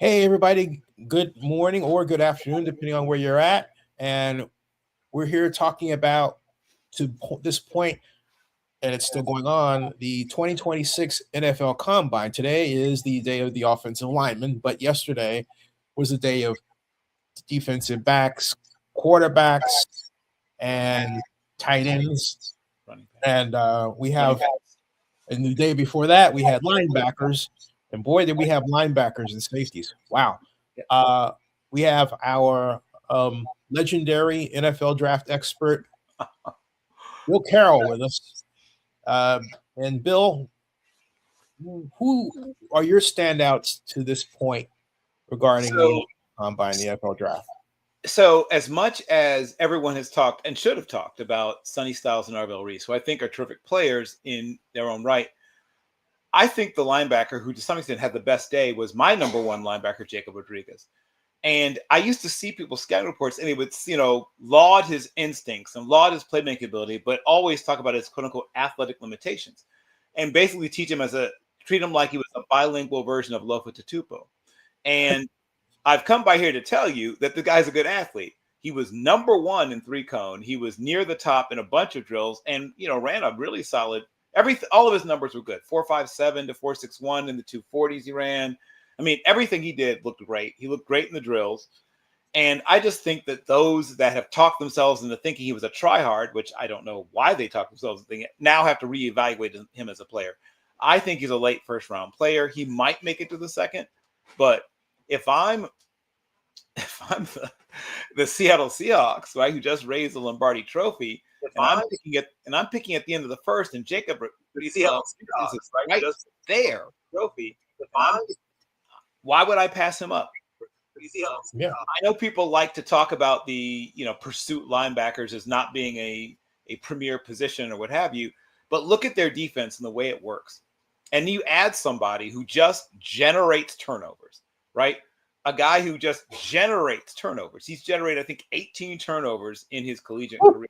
Hey, everybody. Good morning or good afternoon, depending on where you're at. And we're here talking about, this point, and it's still going on, the 2026 NFL Combine. Today is the day of the offensive lineman, but yesterday was the day of defensive backs, quarterbacks, and tight ends. And we have, and the day before that, we had linebackers. And boy, did we have linebackers and safeties. Wow. Uh, we have our legendary NFL draft expert, Bill Carroll, with us. Uh, and Bill, who are your standouts to this point regarding the So, combine, the NFL draft? so as much as everyone has talked and should have talked about Sonny Styles and Arvell Reese, who I think are terrific players in their own right, I think the linebacker who to some extent had the best day was my number one linebacker, Jacob Rodriguez. And I used to see people scouting reports and they would, laud his instincts and laud his playmaking ability, but always talk about his quote unquote athletic limitations and basically treat him like he was a bilingual version of Lofa Tatupu. And I've come by here to tell you that the guy's a good athlete. He was number one in three cone. He was near the top in a bunch of drills and, ran a really solid, all of his numbers were good. 4.57 to 4.61 in the 240s he ran. I mean, everything he did looked great. He looked great in the drills. And I just think that those that have talked themselves into thinking he was a tryhard, which I don't know why they talk themselves into thinking, now have to reevaluate him as a player. I think he's a late first round player. He might make it to the second, but if I'm the Seattle Seahawks, right, who just raised the Lombardi Trophy, and I'm picking at the end of the first, and Jacob is right there, trophy. Why would I pass him up? Yeah. I know people like to talk about the pursuit linebackers as not being a premier position or what have you, but look at their defense and the way it works. And you add somebody who just generates turnovers, right? A guy who just generates turnovers. He's generated, I think, 18 turnovers in his collegiate career.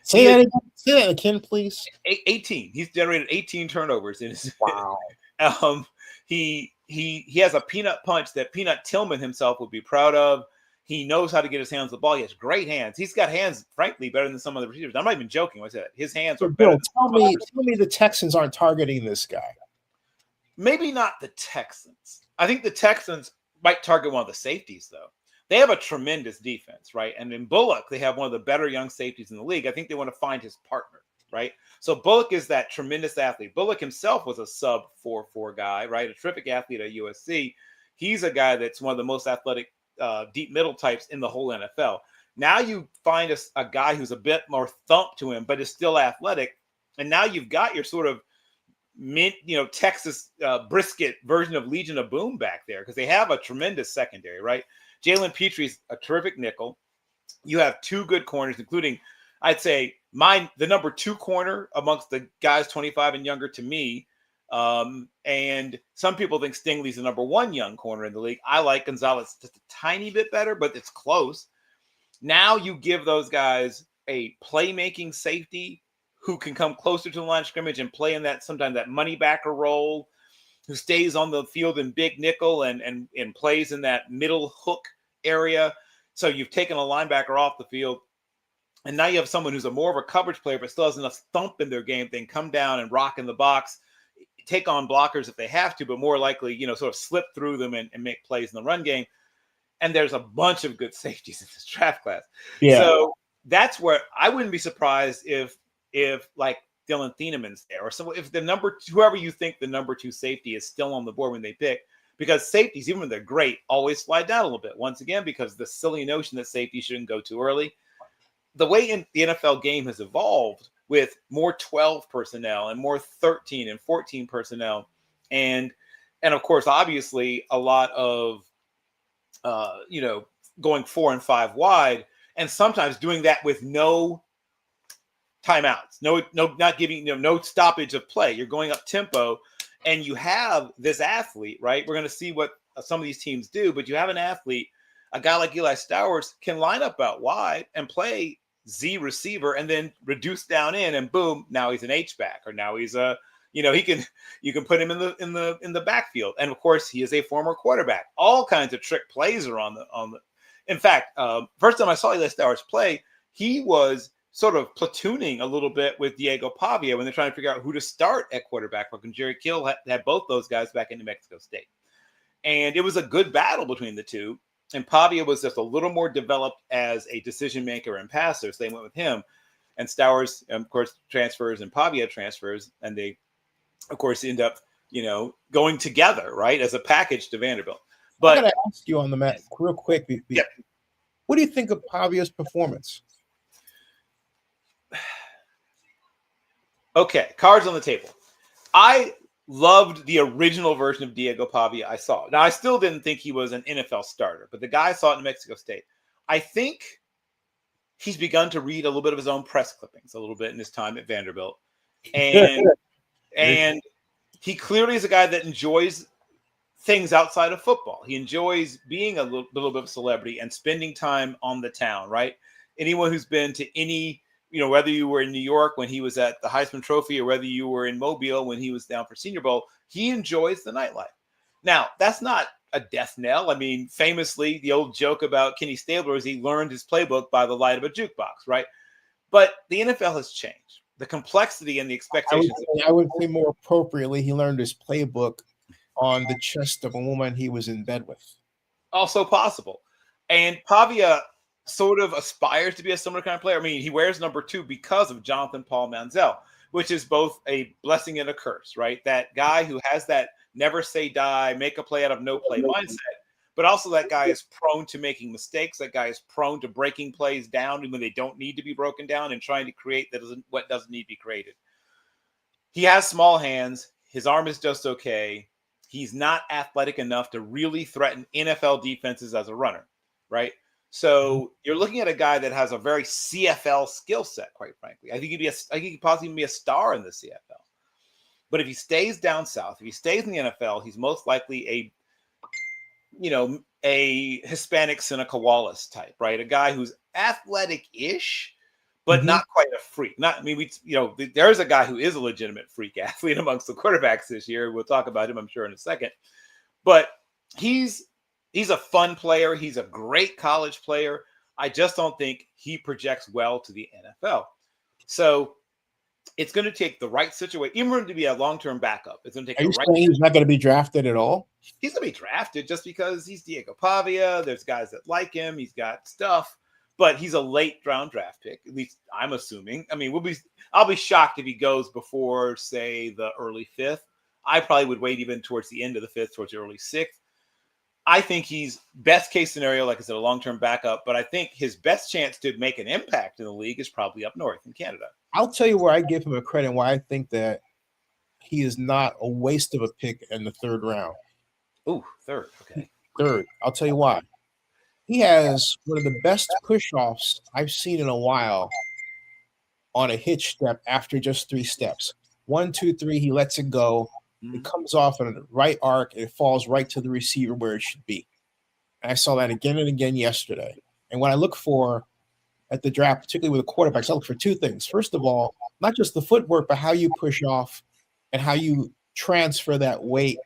Say that again, please. 18. He's generated 18 turnovers in his. Wow. He has a peanut punch that Peanut Tillman himself would be proud of. He knows how to get his hands on the ball. He has great hands. He's got hands, frankly, better than some of the receivers. I'm not even joking when I say that. His hands are better. Bill, tell me the Texans aren't targeting this guy. Maybe not the Texans. I think the Texans might target one of the safeties, though. They have a tremendous defense, right? And in Bullock, they have one of the better young safeties in the league. I think they want to find his partner, right? So Bullock is that tremendous athlete. Bullock himself was a sub 4.4 guy, right? A terrific athlete at USC. He's a guy that's one of the most athletic deep middle types in the whole NFL. Now you find a guy who's a bit more thump to him, but is still athletic. And now you've got your sort of Texas brisket version of Legion of Boom back there because they have a tremendous secondary, right? Jalen Petrie's a terrific nickel. You have two good corners, including, I'd say, the number two corner amongst the guys 25 and younger to me. And some people think Stingley's the number one young corner in the league. I like Gonzalez just a tiny bit better, but it's close. Now you give those guys a playmaking safety who can come closer to the line of scrimmage and play in sometimes that money backer role, who stays on the field in big nickel and plays in that middle hook area. So you've taken a linebacker off the field, and now you have someone who's more of a coverage player but still has enough thump in their game. They can come down and rock in the box, take on blockers if they have to, but more likely, sort of slip through them and make plays in the run game. And there's a bunch of good safeties in this draft class. Yeah. So that's where I wouldn't be surprised if like Dylan Thieneman's there, or so if whoever you think the number two safety is still on the board when they pick, because safeties, even when they're great, always slide down a little bit. Once again, because the silly notion that safety shouldn't go too early. The way the NFL game has evolved with more 12 personnel and more 13 and 14 personnel, and of course, obviously, a lot of going 4 and 5 wide, and sometimes doing that with no timeouts, not giving no stoppage of play. You're going up tempo, and you have this athlete, right? We're going to see what some of these teams do, but you have an athlete, a guy like Eli Stowers can line up out wide and play Z receiver, and then reduce down in, and boom, now he's an H back, or now he's a You can put him in the backfield, and of course he is a former quarterback. All kinds of trick plays are on the. In fact, first time I saw Eli Stowers play, he was sort of platooning a little bit with Diego Pavia when they're trying to figure out who to start at quarterback. When Jerry Kill had both those guys back in New Mexico State, and it was a good battle between the two. And Pavia was just a little more developed as a decision maker and passer, so they went with him. And Stowers, of course, transfers, and Pavia transfers, and they, of course, end up, going together, right, as a package to Vanderbilt. But I got to ask you on the mat real quick. Yep. What do you think of Pavia's performance? Okay, cards on the table. I loved the original version of Diego Pavia I saw. Now, I still didn't think he was an NFL starter, but the guy I saw it in New Mexico State. I think he's begun to read a little bit of his own press clippings a little bit in his time at Vanderbilt. And he clearly is a guy that enjoys things outside of football. He enjoys being a little bit of a celebrity and spending time on the town, right? Anyone who's been to any, whether you were in New York when he was at the Heisman Trophy or whether you were in Mobile when he was down for Senior Bowl, he enjoys the nightlife. Now, that's not a death knell. I mean, famously, the old joke about Kenny Stabler is he learned his playbook by the light of a jukebox, right? But the NFL has changed. The complexity and the expectations. I would say more appropriately, he learned his playbook on the chest of a woman he was in bed with. Also possible. And Pavia sort of aspires to be a similar kind of player. I mean, he wears number 2 because of Jonathan Paul Manziel, which is both a blessing and a curse, right? That guy who has that never say die, make a play out of no play mindset, but also that guy is prone to making mistakes. That guy is prone to breaking plays down when they don't need to be broken down and trying to create what doesn't need to be created. He has small hands. His arm is just okay. He's not athletic enough to really threaten NFL defenses as a runner, right? So you're looking at a guy that has a very CFL skill set, quite frankly. I think he could possibly be a star in the CFL. But if he stays down south, if he stays in the NFL, he's most likely a Hispanic Seneca Wallace type, right? A guy who's athletic-ish, but not quite a freak. There's a guy who is a legitimate freak athlete amongst the quarterbacks this year. We'll talk about him, I'm sure, in a second. But he's a fun player. He's a great college player. I just don't think he projects well to the NFL. So it's going to take the right situation, even for him to be a long-term backup. It's going to take the right. He's not going to be drafted at all? He's going to be drafted just because he's Diego Pavia. There's guys that like him. He's got stuff, but he's a late round draft pick. At least I'm assuming. I mean, I'll be shocked if he goes before, say, the early 5th. I probably would wait even towards the end of the 5th, towards the early 6th. I think he's best case scenario, like I said, a long-term backup, but I think his best chance to make an impact in the league is probably up north in Canada. I'll tell you where I give him a credit, why I think that he is not a waste of a pick in the 3rd round. Ooh, 3rd. Okay. 3rd. I'll tell you why. He has one of the best push-offs I've seen in a while on a hitch step after just 3 steps. 1, 2, 3, he lets it go. It comes off in a right arc. It falls right to the receiver where it should be. And I saw that again and again yesterday. And what I look for at the draft, particularly with the quarterbacks, I look for 2 things. First of all, not just the footwork, but how you push off and how you transfer that weight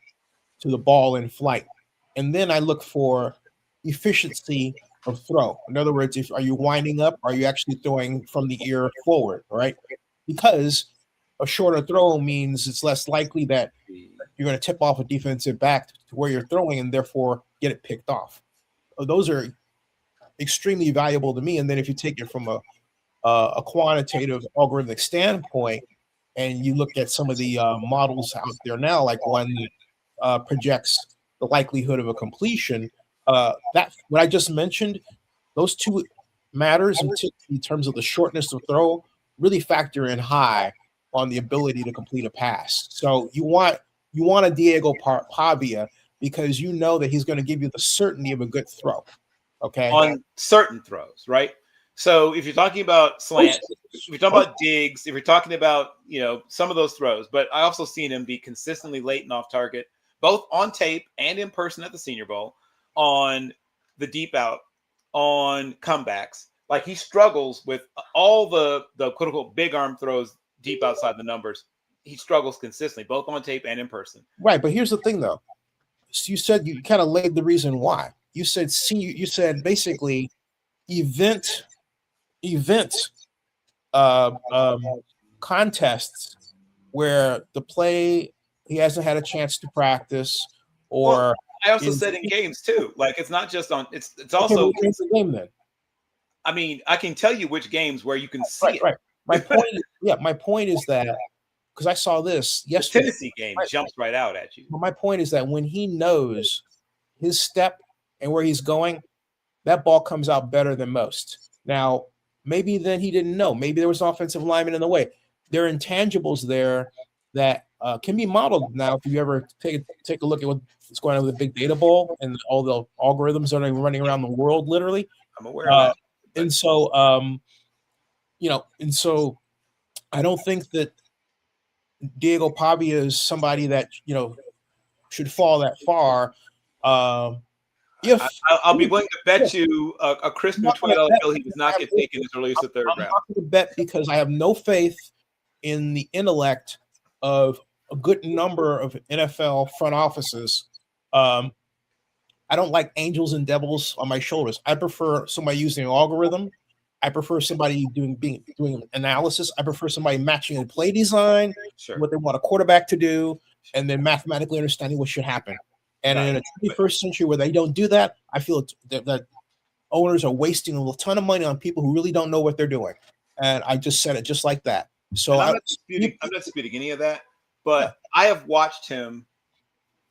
to the ball in flight. And then I look for efficiency of throw. In other words, are you winding up? Are you actually throwing from the ear forward, right? Because a shorter throw means it's less likely that you're going to tip off a defensive back to where you're throwing and therefore get it picked off. Those are extremely valuable to me. And then if you take it from a quantitative algorithmic standpoint and you look at some of the models out there now, like one that projects the likelihood of a completion, that what I just mentioned, those 2 matters in terms of the shortness of throw really factor in high on the ability to complete a pass. So you want a Diego Pavia because you know that he's going to give you the certainty of a good throw. Okay. On certain throws, right? So if you're talking about slants, if you're talking about digs, if you're talking about, some of those throws, but I also seen him be consistently late and off target, both on tape and in person at the Senior Bowl, on the deep out, on comebacks. Like he struggles with all the quote unquote big arm throws deep outside the numbers. he struggles consistently, both on tape and in person. Right, but here's the thing, though. So you said you kind of laid the reason why. You said you said basically event uh, um, contests where the play he hasn't had a chance to practice, or I also said in games too. Like it's not just on. It's also. Okay, the game then. I mean, I can tell you which games where you can see it. Right. My point is that because I saw this yesterday. The Tennessee game jumps right out at you. But my point is that when he knows his step and where he's going, that ball comes out better than most. Now, maybe then he didn't know. Maybe there was an offensive lineman in the way. There are intangibles there that can be modeled now. If you ever take a look at what's going on with the big data ball and all the algorithms that are running around the world, literally. I'm aware of that. And so, I don't think that Diego Pavia is somebody that should fall that far. I'll be willing to bet you a crisp $20 bill he does not get taken as early as the third round. I'm not going to bet because I have no faith in the intellect of a good number of NFL front offices. I don't like angels and devils on my shoulders. I prefer somebody using an algorithm. I prefer somebody doing analysis. I prefer somebody matching a play design, what they want a quarterback to do, and then mathematically understanding what should happen. And in a 21st century where they don't do that, I feel that owners are wasting a ton of money on people who really don't know what they're doing. And I just said it just like that. So I'm not disputing any of that, but I have watched him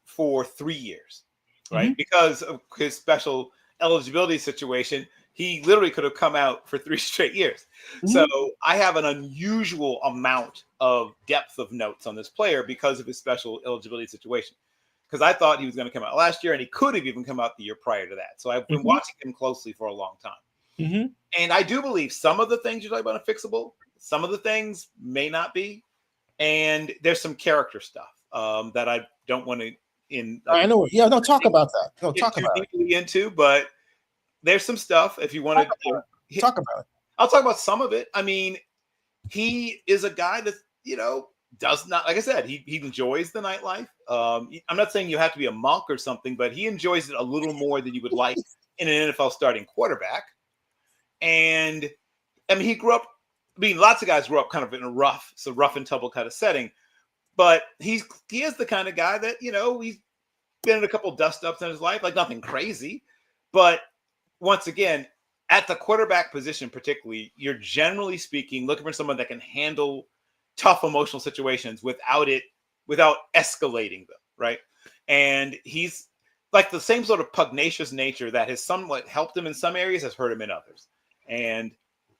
for 3 years, right? Mm-hmm. Because of his special eligibility situation. He literally could have come out for 3 straight years. Mm-hmm. So I have an unusual amount of depth of notes on this player because of his special eligibility situation. Because I thought he was going to come out last year, and he could have even come out the year prior to that. So I've been watching him closely for a long time. Mm-hmm. And I do believe some of the things you're talking about are fixable. Some of the things may not be. And there's some character stuff that I don't want to I know. Yeah, no, talk about that. No, talk about it. Into, but there's some stuff if you want to talk about it. I'll talk about some of it. I mean, he is a guy that, does not, like I said, he enjoys the nightlife. I'm not saying you have to be a monk or something, but he enjoys it a little more than you would like in an NFL starting quarterback. And I mean, he grew up, lots of guys grew up kind of in a rough and tumble kind of setting, but he is the kind of guy that, he's been in a couple dust ups in his life, like nothing crazy. But once again, at the quarterback position, particularly, you're generally speaking looking for someone that can handle tough emotional situations without escalating them, right? And he's like the same sort of pugnacious nature that has somewhat helped him in some areas, has hurt him in others. And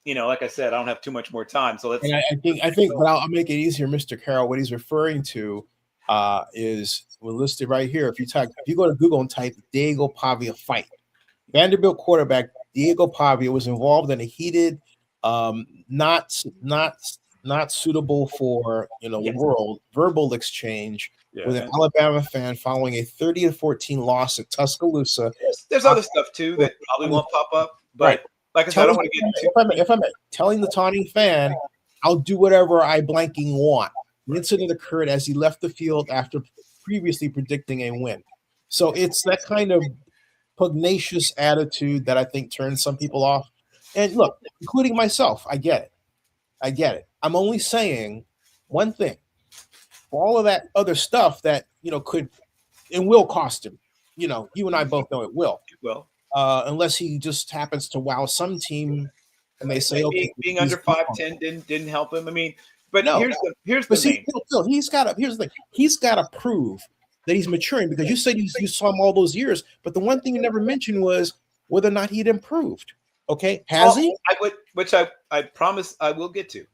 like I said, I don't have too much more time, so let's. And I think, but I'll make it easier, Mr. Carroll. What he's referring to is listed right here. If you go to Google and type Diego Pavia fight, Vanderbilt quarterback Diego Pavia was involved in a heated, not suitable for the world verbal exchange with an Alabama fan following a 30-14 loss at Tuscaloosa. There's other stuff too that probably won't pop up, but right. Like I said, I don't want to get too. If I'm telling the taunting fan, I'll do whatever I blanking want. The incident occurred as he left the field after previously predicting a win. So it's that kind of pugnacious attitude that I think turns some people off. And look, including myself, I get it. I'm only saying one thing. For all of that other stuff that could and will cost him, you and I both know it will. It will. Unless he just happens to wow some team and they say, okay, being under 5'10" didn't help him. I mean, but no, here's the thing. Here's the thing. He's got to prove that he's maturing, because you said you saw him all those years, but the one thing you never mentioned was whether or not he'd improved. Okay, has he? Which I promise I will get to.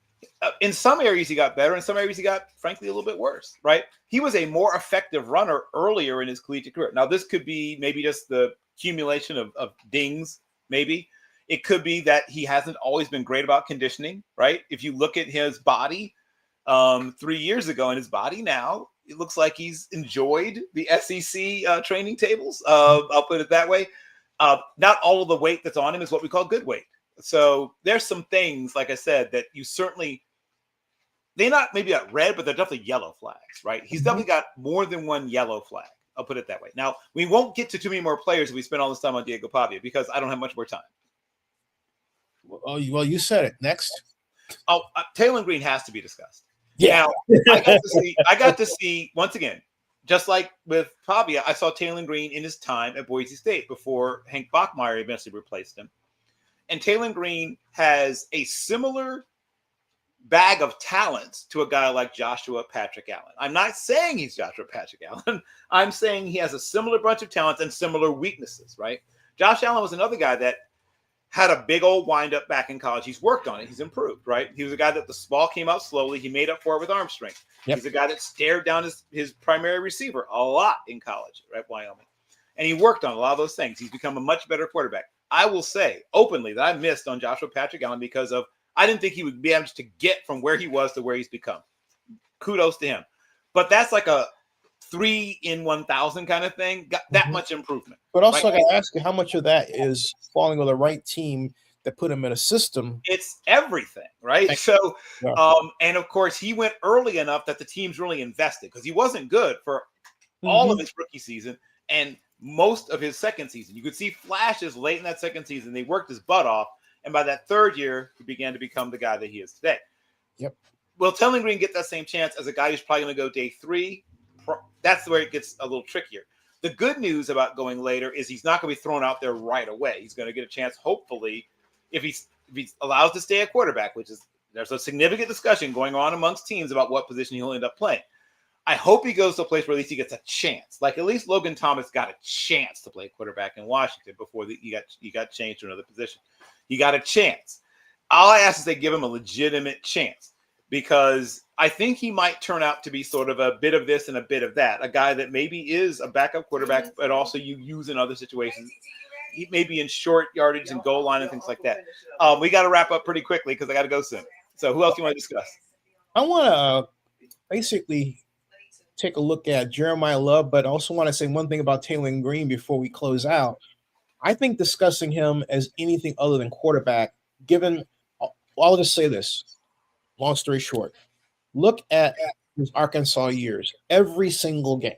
In some areas he got better. In some areas he got, frankly, a little bit worse. Right? He was a more effective runner earlier in his collegiate career. Now this could be maybe just the accumulation of dings. Maybe it could be that he hasn't always been great about conditioning. Right? If you look at his body 3 years ago and his body now, it looks like he's enjoyed the SEC training tables. I'll put it that way. Not all of the weight that's on him is what we call good weight. So there's some things, like I said, that you certainly they not maybe got red, but they're definitely yellow flags, right? He's definitely got more than one yellow flag. I'll put it that way. Now, we won't get to too many more players if we spend all this time on Diego Pavia because I don't have much more time. Well, you said it. Next. Oh, Taylor Green has to be discussed. Yeah. Now, I got to see once again, just like with Pavia, I saw Taylor Green in his time at Boise State before Hank Bachmeier eventually replaced him. And Taylor Green has a similar bag of talents to a guy like Joshua Patrick Allen. I'm not saying he's Joshua Patrick Allen. I'm saying he has a similar bunch of talents and similar weaknesses, right? Josh Allen was another guy that had a big old windup back in college. He's worked on it. He's improved, right? He was a guy that the ball came out slowly. He made up for it with arm strength. Yep. He's a guy that stared down his primary receiver a lot in college, right? Wyoming. And he worked on a lot of those things. He's become a much better quarterback. I will say openly that I missed on Joshua Patrick Allen because of I didn't think he would be able to get from where he was to where he's become. Kudos to him. But that's like a 3 in 1,000 kind of thing. Got that much improvement. But also, I got to ask you, how much of that is falling on the right team that put him in a system? It's everything, right? So, and of course, he went early enough that the team's really invested because he wasn't good for all of his rookie season and most of his second season. You could see flashes late in that second season. They worked his butt off. And by that third year, he began to become the guy that he is today. Yep. Will Taylor Green get that same chance as a guy who's probably going to go day 3? That's where it gets a little trickier. The good news about going later is he's not going to be thrown out there right away. He's going to get a chance, hopefully, if he's allowed to stay at quarterback, which is there's a significant discussion going on amongst teams about what position he'll end up playing. I hope he goes to a place where at least he gets a chance. Like at least Logan Thomas got a chance to play quarterback in Washington before he got changed to another position. He got a chance. All I ask is they give him a legitimate chance because I think he might turn out to be sort of a bit of this and a bit of that. A guy that maybe is a backup quarterback, but also you use in other situations. He may be in short yardage and goal line and things like that. We got to wrap up pretty quickly because I got to go soon. So who else do you want to discuss? I want to basically take a look at Jeremiah Love, but also want to say one thing about Taylor Green before we close out. I think discussing him as anything other than quarterback, given, I'll just say this, long story short, look at his Arkansas years, every single game.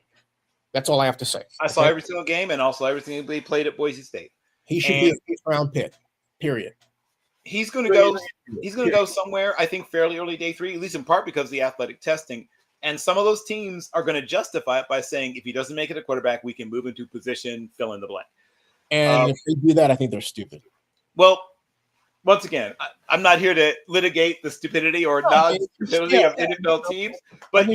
That's all I have to say. I saw every single game and also everything he played at Boise State. He should be a fifth-round pick, period. He's going to go. He's going to go somewhere, I think, fairly early day 3, at least in part because of the athletic testing. And some of those teams are going to justify it by saying, if he doesn't make it a quarterback, we can move into position, fill in the blank. And if they do that, I think they're stupid. Well, once again, I'm not here to litigate the stupidity or non-stupidity of NFL teams, but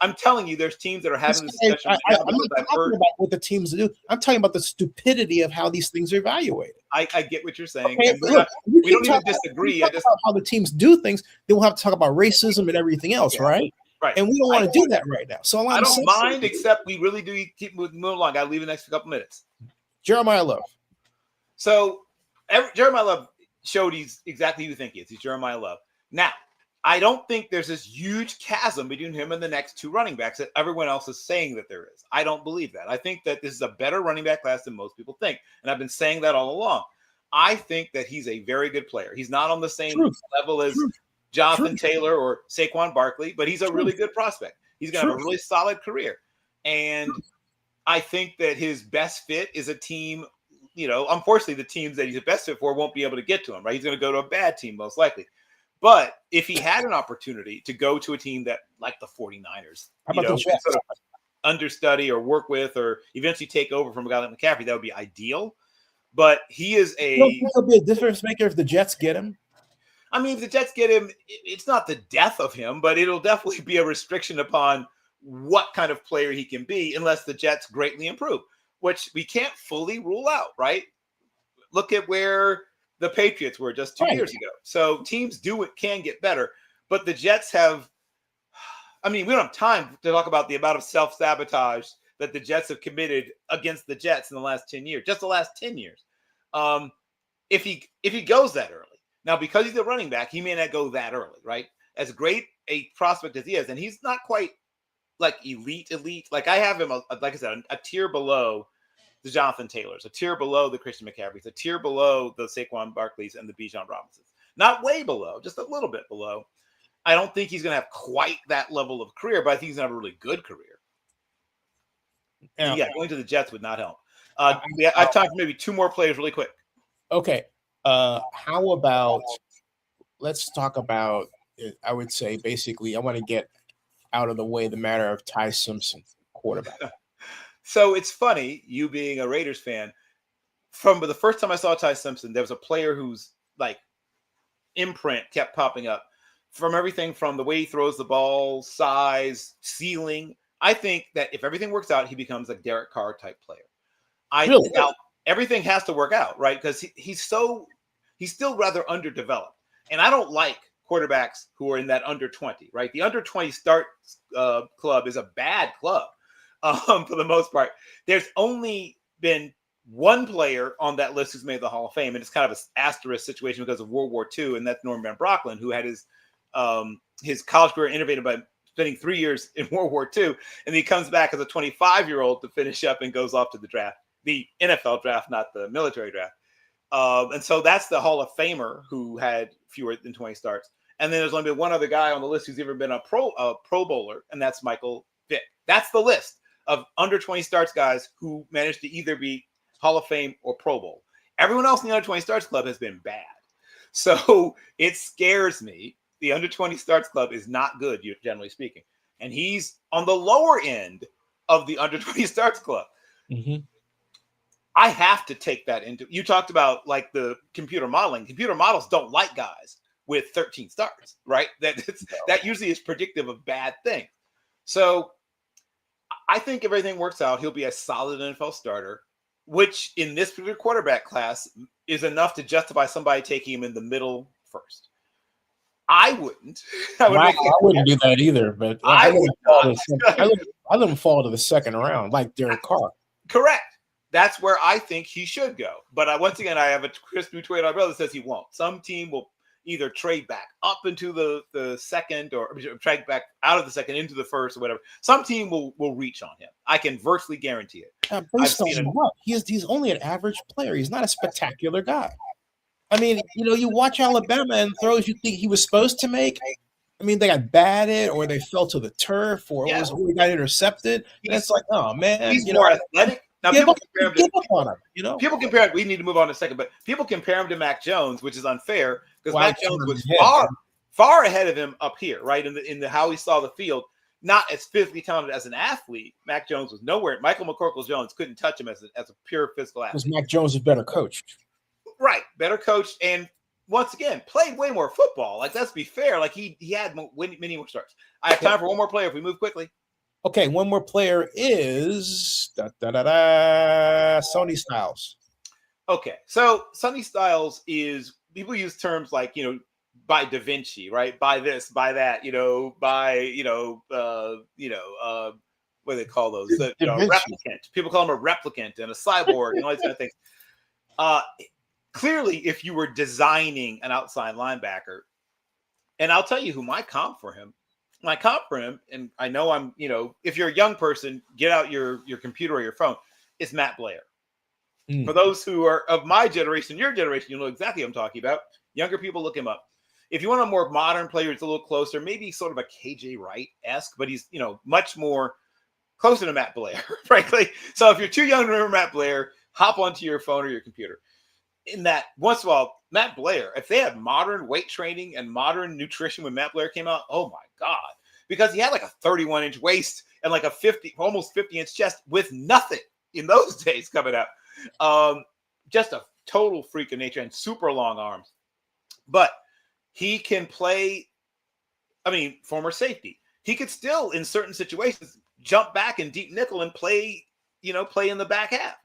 I'm telling you, there's teams that are having this discussion. I'm not talking about what the teams do. I'm talking about the stupidity of how these things are evaluated. I get what you're saying. Okay, we don't even disagree. I just how the teams do things. Then we'll have to talk about racism and everything else, right? Right. And we don't want to do that right now. So I don't mind, except we really do keep moving along. I got to leave the next couple minutes. Jeremiah Love. So Jeremiah Love showed he's exactly who you think he is. He's Jeremiah Love. Now, I don't think there's this huge chasm between him and the next 2 running backs that everyone else is saying that there is. I don't believe that. I think that this is a better running back class than most people think. And I've been saying that all along. I think that he's a very good player. He's not on the same level as Jonathan Taylor or Saquon Barkley, but he's a really good prospect. He's going to have a really solid career. And I think that his best fit is a team, unfortunately, the teams that he's the best fit for won't be able to get to him, right? He's going to go to a bad team, most likely. But if he had an opportunity to go to a team that, like the 49ers, sort of understudy or work with or eventually take over from a guy like McCaffrey, that would be ideal. But he is he'll be a difference maker if the Jets get him. I mean, if the Jets get him, it's not the death of him, but it'll definitely be a restriction upon what kind of player he can be unless the Jets greatly improve, which we can't fully rule out, right? Look at where the Patriots were just 2 years ago. So teams can get better, but the Jets have, we don't have time to talk about the amount of self-sabotage that the Jets have committed against the Jets in the last 10 years, just the last 10 years. If he goes that early. Now, because he's a running back, he may not go that early, right? As great a prospect as he is, and he's not quite like elite. Like I have him, like I said, a tier below the Jonathan Taylors, a tier below the Christian McCaffreys, a tier below the Saquon Barkleys and the Bijan Robinsons. Not way below, just a little bit below. I don't think he's going to have quite that level of career, but I think he's going to have a really good career. And going to the Jets would not help. I have time for maybe two more players really quick. Okay. How about, let's talk about, I would say basically, I want to get out of the way the matter of Ty Simpson, quarterback. So it's funny, you being a Raiders fan, from the first time I saw Ty Simpson, there was a player whose like imprint kept popping up from everything from the way he throws the ball, size, ceiling. I think that if everything works out, he becomes a Derek Carr type player. Really? Now, everything has to work out, right? Because he's still rather underdeveloped. And I don't like quarterbacks who are in that under 20, right? The under 20 start club is a bad club for the most part. There's only been one player on that list who's made the Hall of Fame, and it's kind of an asterisk situation because of World War II, and that's Norman Van Brocklin, who had his college career innovated by spending 3 years in World War II, and he comes back as a 25-year-old to finish up and goes off to the draft, the NFL draft, not the military draft. And so that's the Hall of Famer who had fewer than 20 starts. And then there's only been one other guy on the list who's ever been a Pro Bowler, and that's Michael Vick. That's the list of under 20 starts guys who managed to either be Hall of Fame or Pro Bowl. Everyone else in the under 20 starts club has been bad. So it scares me. The under 20 starts club is not good, generally speaking. And he's on the lower end of the under 20 starts club. Mm-hmm. I have to take that into, you talked about like the computer modeling. Computer models don't like guys with 13 starts, right? That usually is predictive of bad things. So I think if everything works out, he'll be a solid NFL starter, which in this particular quarterback class is enough to justify somebody taking him in the middle first. I wouldn't. I wouldn't do that either, but I let him fall to the second round, like Derek Carr. Correct. That's where I think he should go. But once again, I have a crispy tweet on my brother that says he won't. Some team will either trade back up into the second or trade back out of the second into the first or whatever. Some team will reach on him. I can virtually guarantee it. Based on what? He's only an average player. He's not a spectacular guy. I mean, you watch Alabama and throws you think he was supposed to make. I mean, they got batted or they fell to the turf or it got intercepted. And it's like, oh, man. He's more athletic. Now, people compare him. We need to move on in a second, but people compare him to Mac Jones, which is unfair because Mac Jones was far ahead of him up here, right? In the how he saw the field, not as physically talented as an athlete. Mac Jones was nowhere. Michael McCorkle-Jones couldn't touch him as a pure physical athlete. Because Mac Jones is better coached. Right, better coached, and once again, played way more football. Like, let's be fair. Like, he had many more starts. I have time for one more player if we move quickly. Okay, one more player is Sonny Styles. Okay, so Sonny Styles is, people use terms like, by Da Vinci, right? By this, by that, by, what do they call those? Replicant. People call him a replicant and a cyborg and all these kind of things. Clearly, if you were designing an outside linebacker, and I'll tell you who my comp for him, and I know if you're a young person, get out your computer or your phone, is Matt Blair. For those who are of my generation, your generation, you know exactly what I'm talking about. Younger people, look him up. If you want a more modern player, it's a little closer, maybe sort of a KJ Wright-esque, but he's, much more closer to Matt Blair, frankly. So if you're too young to remember Matt Blair, hop onto your phone or your computer. In that, once of all, Matt Blair, if they had modern weight training and modern nutrition when Matt Blair came out, oh my God, because he had like a 31-inch waist and like a almost 50-inch chest with nothing in those days coming out. Just a total freak of nature and super long arms. But he can play, former safety. He could still, in certain situations, jump back in deep nickel and play in the back half.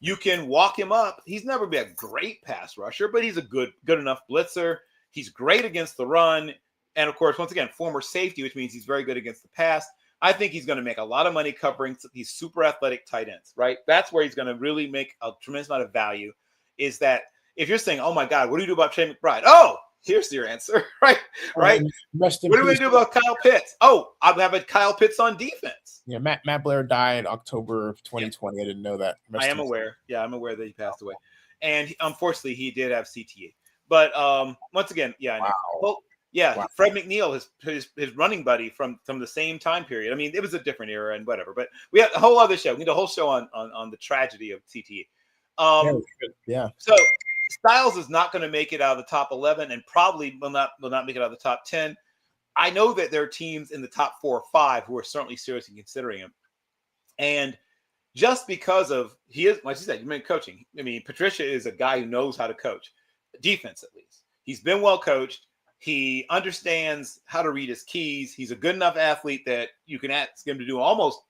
You can walk him up. He's never been a great pass rusher, but he's a good enough blitzer. He's great against the run. And of course, once again, former safety, which means he's very good against the pass. I think he's going to make a lot of money covering these super athletic tight ends, right? That's where he's going to really make a tremendous amount of value, is that if you're saying, oh my God, what do you do about Trey McBride? Oh, here's your answer, right? Right. What do we do about Kyle Pitts? Oh, I'm having Kyle Pitts on defense. Yeah, Matt Blair died October of 2020. I didn't know that. I am aware. Yeah, I'm aware that he passed away. And unfortunately, he did have CTE. But once again, yeah, I know. Wow. Well, Yeah, Wow. Fred McNeil, his running buddy from the same time period. I mean, it was a different era and whatever. But we have a whole other show. We need a whole show on the tragedy of CTE. Yeah. So Styles is not going to make it out of the top 11, and probably will not make it out of the top 10. I know that there are teams in the top 4 or 5 who are certainly seriously considering him, and just because of he is, like you said, you meant coaching. I mean, Patricia is a guy who knows how to coach defense. At least he's been well coached. He understands how to read his keys. He's a good enough athlete that you can ask him to do almost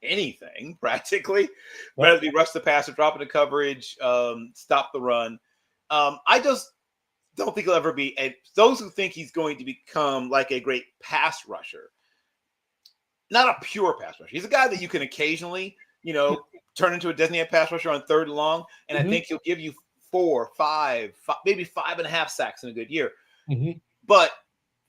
anything practically, whether he rush the passer, drop into coverage, stop the run. I just don't think he'll ever be those who think he's going to become like a great pass rusher. Not a pure pass rusher. He's a guy that you can occasionally, turn into a designated pass rusher on 3rd and long. And I think he'll give you 4, 5, maybe 5.5 sacks in a good year. Mm-hmm. But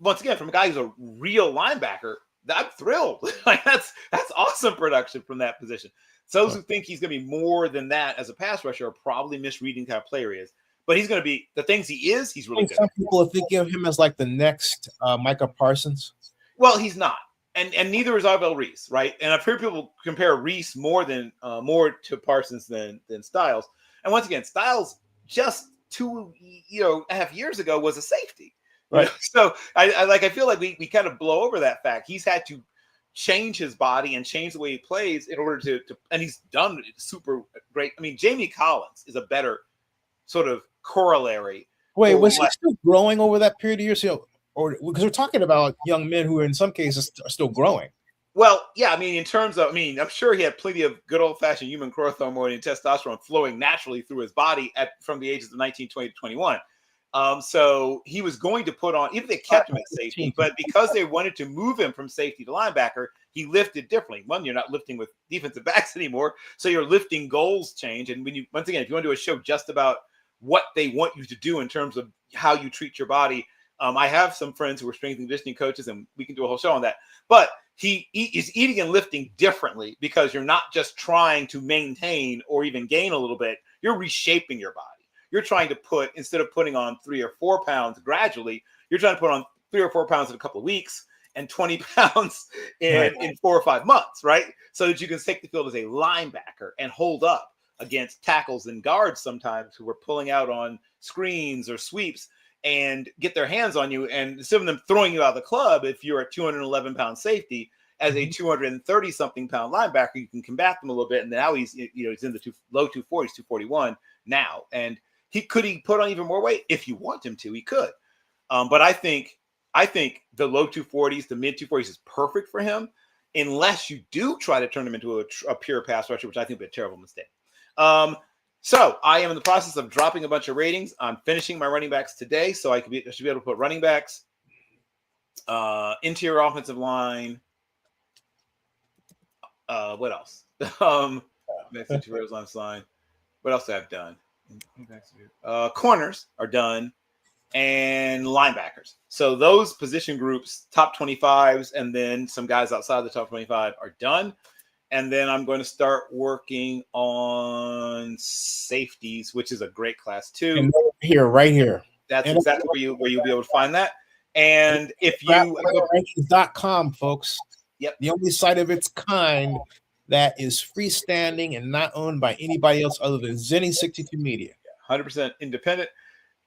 once again, from a guy who's a real linebacker, I'm thrilled. Like that's awesome production from that position. So those who think he's going to be more than that as a pass rusher are probably misreading the kind of player he is. But he's going to be the things he is. He's really good. Some people are thinking of him as like the next Micah Parsons. Well, he's not, and neither is Arvell Reese, right? And I've heard people compare Reese more to Parsons than Styles. And once again, Styles just 2.5 years ago was a safety. Right. So I feel like we kind of blow over that fact. He's had to change his body and change the way he plays in order to and he's done super great. I mean, Jamie Collins is a better sort of corollary. Wait, was he still growing over that period of years? Or because we're talking about young men who in some cases are still growing. Well, yeah, I mean, in terms of, I'm sure he had plenty of good old-fashioned human growth hormone and testosterone flowing naturally through his body from the ages of 19, 20 to 21. So he was going to put on, even they kept him at safety, but because they wanted to move him from safety to linebacker, he lifted differently. One, you're not lifting with defensive backs anymore, so your lifting goals change. And if you want to do a show just about what they want you to do in terms of how you treat your body, I have some friends who are strength and conditioning coaches, and we can do a whole show on that. But he is eating and lifting differently because you're not just trying to maintain or even gain a little bit. You're reshaping your body. You're trying to instead of putting on 3 or 4 pounds gradually, you're trying to put on 3 or 4 pounds in a couple of weeks and 20 pounds in 4 or 5 months, right? So that you can take the field as a linebacker and hold up against tackles and guards sometimes who are pulling out on screens or sweeps and get their hands on you. And instead of them throwing you out of the club, if you're a 211-pound safety, as a 230-something pound linebacker, you can combat them a little bit. And now he's in the low 240s, 241 now. And he put on even more weight if you want him to. He could, but I think the low 240s, the mid 240s is perfect for him, unless you do try to turn him into a pure pass rusher, which I think would be a terrible mistake. So I am in the process of dropping a bunch of ratings. I'm finishing my running backs today, so I should be able to put running backs, interior offensive line. What else? Next interior line. What else have I done? Corners are done, and linebackers. So those position groups, top 25s, and then some guys outside the top 25 are done. And then I'm going to start working on safeties, which is a great class too. And right here. That's exactly where you'll be able to find that. And if you rankings.com, folks. Yep. The only site of its kind that is freestanding and not owned by anybody else other than Zennie 62 Media. 100% independent.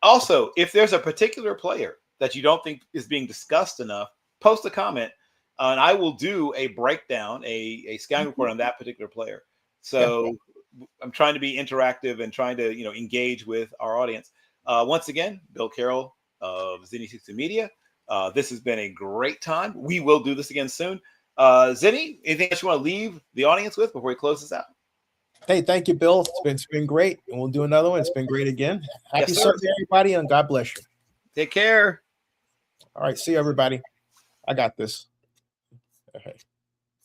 Also, if there's a particular player that you don't think is being discussed enough, post a comment, and I will do a breakdown, a scouting report on that particular player. So I'm trying to be interactive and trying to engage with our audience. Once again, Bill Carroll of Zennie 62 Media. This has been a great time. We will do this again soon. Zennie, anything else you want to leave the audience with before we close this out? Hey, thank you, Bill. It's been great, and we'll do another one. It's been great again. Happy Sunday, everybody, and God bless you. Take care. All right, see you, everybody. I got this. Okay.